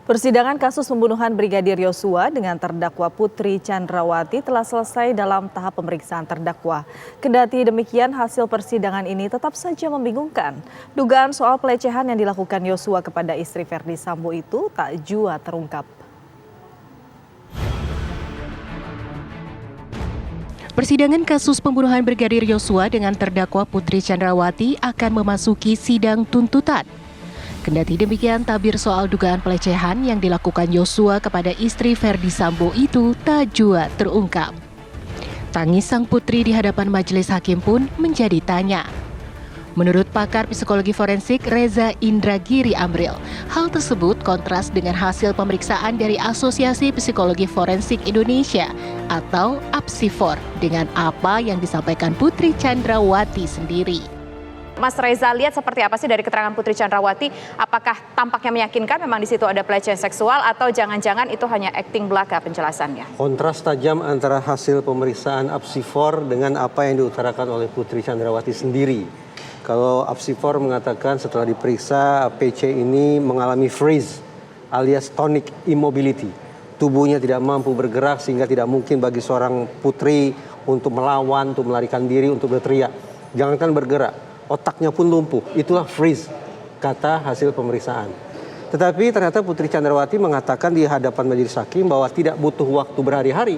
Persidangan kasus pembunuhan Brigadir Yosua dengan terdakwa Putri Chandrawati telah selesai dalam tahap pemeriksaan terdakwa. Kendati demikian, hasil persidangan ini tetap saja membingungkan. Dugaan soal pelecehan yang dilakukan Yosua kepada istri Verdi Sambo itu tak jua terungkap. Persidangan kasus pembunuhan Brigadir Yosua dengan terdakwa Putri Chandrawati akan memasuki sidang tuntutan. Kendati demikian, tabir soal dugaan pelecehan yang dilakukan Yosua kepada istri Verdi Sambo itu tak jua terungkap. Tangis sang putri di hadapan majelis hakim pun menjadi tanya. Menurut pakar psikologi forensik Reza Indragiri Amril, hal tersebut kontras dengan hasil pemeriksaan dari Asosiasi Psikologi Forensik Indonesia atau APSIFOR dengan apa yang disampaikan Putri Chandrawati sendiri. Mas Reza, lihat seperti apa sih dari keterangan Putri Chandrawati? Apakah tampaknya meyakinkan memang di situ ada pelecehan seksual atau jangan-jangan itu hanya akting belaka penjelasannya? Kontras tajam antara hasil pemeriksaan APSIFOR dengan apa yang diutarakan oleh Putri Chandrawati sendiri. Kalau APSIFOR mengatakan setelah diperiksa PC ini mengalami freeze alias tonic immobility. Tubuhnya tidak mampu bergerak sehingga tidak mungkin bagi seorang putri untuk melawan, untuk melarikan diri, untuk berteriak. Jangankan bergerak, otaknya pun lumpuh. Itulah freeze, kata hasil pemeriksaan. Tetapi ternyata Putri Chandrawati mengatakan di hadapan majelis hakim bahwa tidak butuh waktu berhari-hari,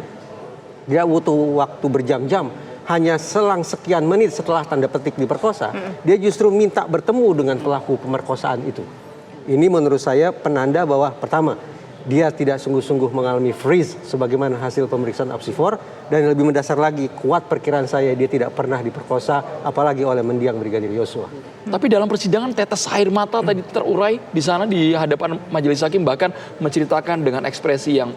tidak butuh waktu berjam-jam. Hanya selang sekian menit setelah tanda petik diperkosa, dia justru minta bertemu dengan pelaku pemerkosaan itu. Ini menurut saya penanda bahwa pertama, dia tidak sungguh-sungguh mengalami freeze sebagaimana hasil pemeriksaan APSIFOR, dan lebih mendasar lagi, kuat perkiraan saya dia tidak pernah diperkosa apalagi oleh mendiang Brigadir Yosua. Tapi dalam persidangan tetes air mata tadi terurai di sana di hadapan majelis hakim, bahkan menceritakan dengan ekspresi yang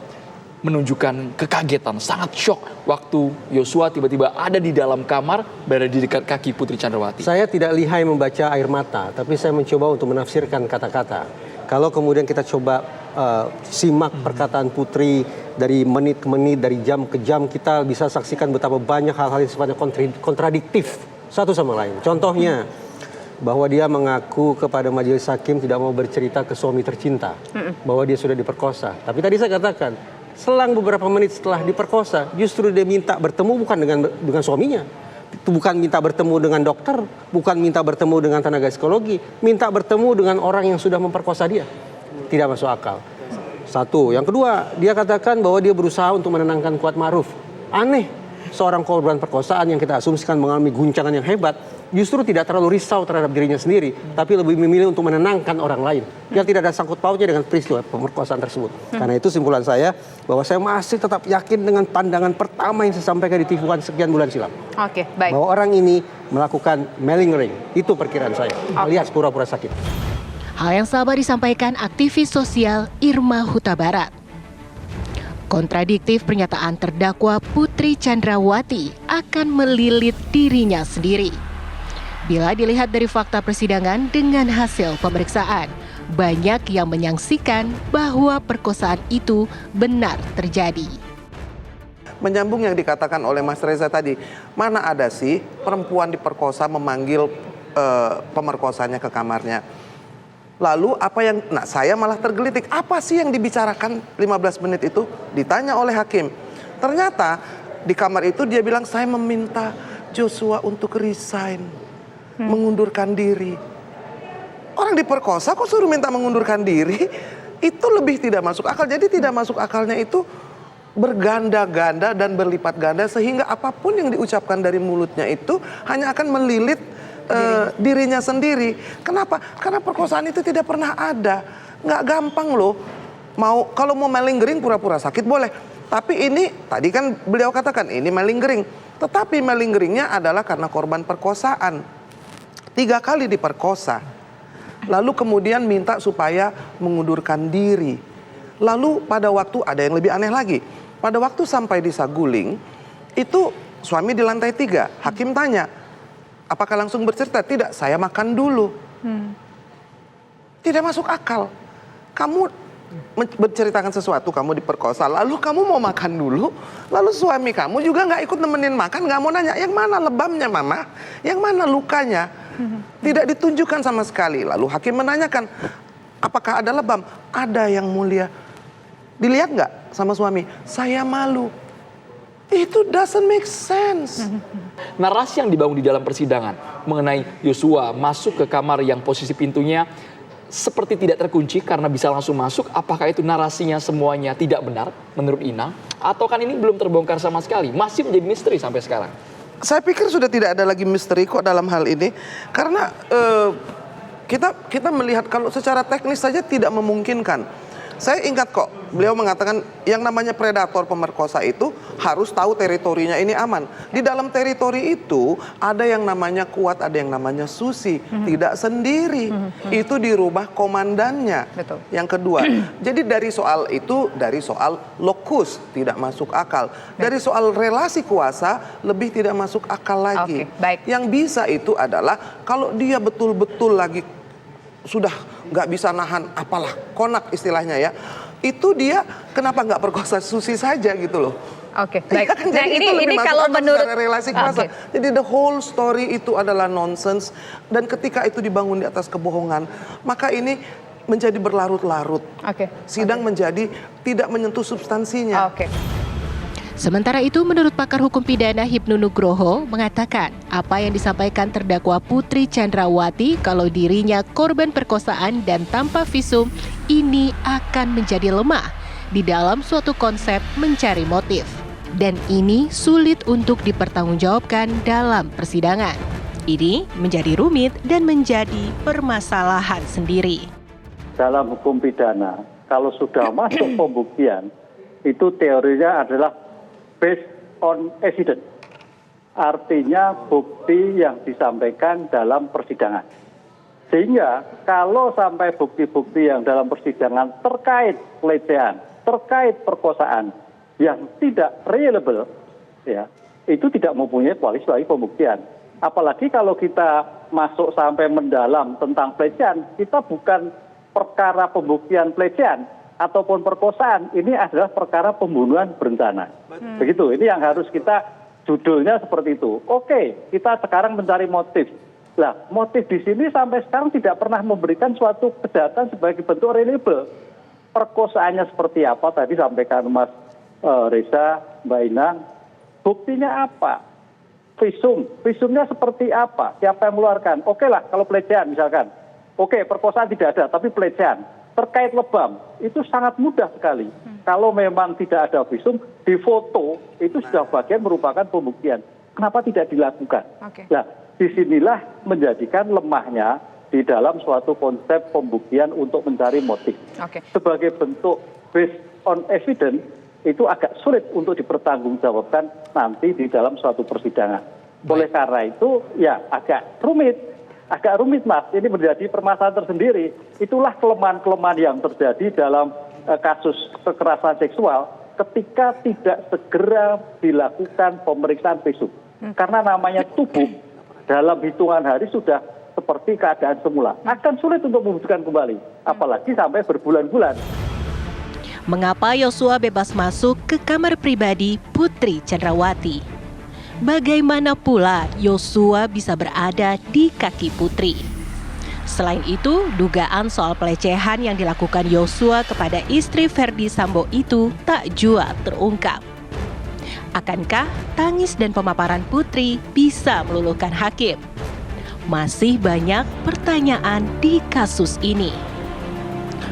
menunjukkan kekagetan, sangat shock waktu Yosua tiba-tiba ada di dalam kamar berada di dekat kaki Putri Chandrawati. Saya tidak lihai membaca air mata, tapi saya mencoba untuk menafsirkan kata-kata. Kalau kemudian kita coba simak perkataan Putri dari menit ke menit, dari jam ke jam, kita bisa saksikan betapa banyak hal-hal yang sifatnya kontradiktif satu sama lain. Contohnya, bahwa dia mengaku kepada majelis hakim tidak mau bercerita ke suami tercinta, bahwa dia sudah diperkosa. Tapi tadi saya katakan, selang beberapa menit setelah diperkosa, justru dia minta bertemu bukan dengan suaminya. Bukan minta bertemu dengan dokter, bukan minta bertemu dengan tenaga psikologi, minta bertemu dengan orang yang sudah memperkosa dia. Tidak masuk akal. Satu. Yang kedua, dia katakan bahwa dia berusaha untuk menenangkan Kuatmaruf. Aneh, seorang korban perkosaan yang kita asumsikan mengalami guncangan yang hebat, justru tidak terlalu risau terhadap dirinya sendiri, tapi lebih memilih untuk menenangkan orang lain yang tidak ada sangkut pautnya dengan peristiwa pemerkosaan tersebut. Karena itu simpulan saya bahwa saya masih tetap yakin dengan pandangan pertama yang saya sampaikan di TV One sekian bulan silam. Oke, baik. Bahwa orang ini melakukan malingering, itu perkiraan saya, alias pura-pura sakit. Hal yang sama disampaikan aktivis sosial Irma Huta Barat. Kontradiktif pernyataan terdakwa Putri Chandrawati akan melilit dirinya sendiri. Bila dilihat dari fakta persidangan dengan hasil pemeriksaan, banyak yang menyaksikan bahwa perkosaan itu benar terjadi. Menyambung yang dikatakan oleh Mas Reza tadi, mana ada sih perempuan diperkosa memanggil pemerkosanya ke kamarnya. Lalu apa yang, saya malah tergelitik, apa sih yang dibicarakan 15 menit itu? Ditanya oleh hakim. Ternyata di kamar itu dia bilang, saya meminta Joshua untuk resign, mengundurkan diri. Orang diperkosa kok suruh minta mengundurkan diri? Itu lebih tidak masuk akal. Jadi tidak masuk akalnya itu berganda-ganda dan berlipat ganda, sehingga apapun yang diucapkan dari mulutnya itu hanya akan melilit dirinya sendiri. Kenapa? Karena perkosaan itu tidak pernah ada. Nggak gampang loh. Kalau mau malingering pura-pura sakit boleh. Tapi ini tadi kan beliau katakan ini malingering. Tetapi malingeringnya adalah karena korban perkosaan. 3 kali diperkosa. Lalu kemudian minta supaya mengundurkan diri. Lalu pada waktu ada yang lebih aneh lagi. Pada waktu sampai di Saguling, itu suami di lantai 3. Hakim tanya, apakah langsung bercerita? Tidak, saya makan dulu. Tidak masuk akal. Kamu berceritakan sesuatu, kamu diperkosa, lalu kamu mau makan dulu, lalu suami kamu juga nggak ikut nemenin makan, nggak mau nanya, yang mana lebamnya mama, yang mana lukanya, tidak ditunjukkan sama sekali. Lalu hakim menanyakan, Apakah ada lebam? Ada yang mulia. Dilihat nggak sama suami? Saya malu. Itu doesn't make sense. Narasi yang dibangun di dalam persidangan mengenai Yosua masuk ke kamar yang posisi pintunya seperti tidak terkunci karena bisa langsung masuk. Apakah itu narasinya semuanya tidak benar menurut Inang? Atau kan ini belum terbongkar sama sekali? Masih menjadi misteri sampai sekarang. Saya pikir sudah tidak ada lagi misteri kok dalam hal ini. Karena kita melihat kalau secara teknis saja tidak memungkinkan. Saya ingat kok, beliau mengatakan yang namanya predator pemerkosa itu harus tahu teritorinya ini aman. Di dalam teritori itu ada yang namanya kuat, ada yang namanya susi. Tidak sendiri. Itu di rumah komandannya. Betul. Yang kedua, jadi dari soal itu, dari soal lokus tidak masuk akal. Dari soal relasi kuasa lebih tidak masuk akal lagi. Oke, baik. Yang bisa itu adalah kalau dia betul-betul lagi sudah nggak bisa nahan, apalah konak istilahnya ya, itu dia kenapa nggak perkosa Susi saja gitu loh. Oke, Ya baik. kan, Nah, jadi itu lebih ini masuk kalau akal menurut secara relasi kuasa. Oke. Jadi the whole story itu adalah nonsense, dan ketika itu dibangun di atas kebohongan, maka ini menjadi berlarut-larut. Oke. Sidang menjadi tidak menyentuh substansinya. Oke. Sementara itu, menurut pakar hukum pidana Hipnu Nugroho mengatakan apa yang disampaikan terdakwa Putri Chandrawati kalau dirinya korban perkosaan dan tanpa visum ini akan menjadi lemah di dalam suatu konsep mencari motif. Dan ini sulit untuk dipertanggungjawabkan dalam persidangan. Ini menjadi rumit dan menjadi permasalahan sendiri. Dalam hukum pidana, kalau sudah masuk pembuktian, itu teorinya adalah based on evidence. Artinya bukti yang disampaikan dalam persidangan. Sehingga kalau sampai bukti-bukti yang dalam persidangan terkait pelecehan, terkait perkosaan yang tidak reliable, ya, itu tidak mempunyai kualitas lagi pembuktian. Apalagi kalau kita masuk sampai mendalam tentang pelecehan, kita bukan perkara pembuktian pelecehan ataupun perkosaan, ini adalah perkara pembunuhan berencana. Begitu, ini yang harus kita judulnya seperti itu. Oke, kita sekarang mencari motif. Lah, motif di sini sampai sekarang tidak pernah memberikan suatu kejahatan sebagai bentuk reliable. Perkosaannya seperti apa tadi sampaikan Mas Reza, Mbak Inang. Buktinya apa? Visumnya seperti apa? Siapa yang mengeluarkan? Oke lah, kalau pelecehan misalkan. Oke, perkosaan tidak ada, tapi pelecehan. Terkait lebam, itu sangat mudah sekali. Kalau memang tidak ada visum, difoto, itu sudah bagian merupakan pembuktian. Kenapa tidak dilakukan? Oke. Nah, disinilah menjadikan lemahnya di dalam suatu konsep pembuktian untuk mencari motif. Oke. Sebagai bentuk based on evidence, itu agak sulit untuk dipertanggungjawabkan nanti di dalam suatu persidangan. Oleh karena itu, ya agak rumit. Agak rumit, Mas. Ini menjadi permasalahan tersendiri. Itulah kelemahan-kelemahan yang terjadi dalam kasus kekerasan seksual ketika tidak segera dilakukan pemeriksaan visum. Karena namanya tubuh dalam hitungan hari sudah seperti keadaan semula. Akan sulit untuk membuktikan kembali, apalagi sampai berbulan-bulan. Mengapa Yosua bebas masuk ke kamar pribadi Putri Chandrawati? Bagaimana pula Yosua bisa berada di kaki Putri? Selain itu, dugaan soal pelecehan yang dilakukan Yosua kepada istri Verdi Sambo itu tak jua terungkap. Akankah tangis dan pemaparan Putri bisa meluluhkan hakim? Masih banyak pertanyaan di kasus ini.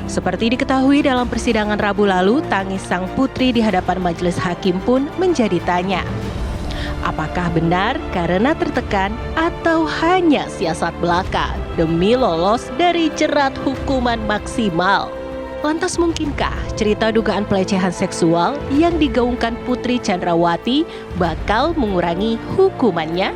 Seperti diketahui dalam persidangan Rabu lalu, tangis sang putri di hadapan majelis hakim pun menjadi tanya. Apakah benar karena tertekan atau hanya siasat belaka demi lolos dari jerat hukuman maksimal? Lantas mungkinkah cerita dugaan pelecehan seksual yang digaungkan Putri Chandrawati bakal mengurangi hukumannya?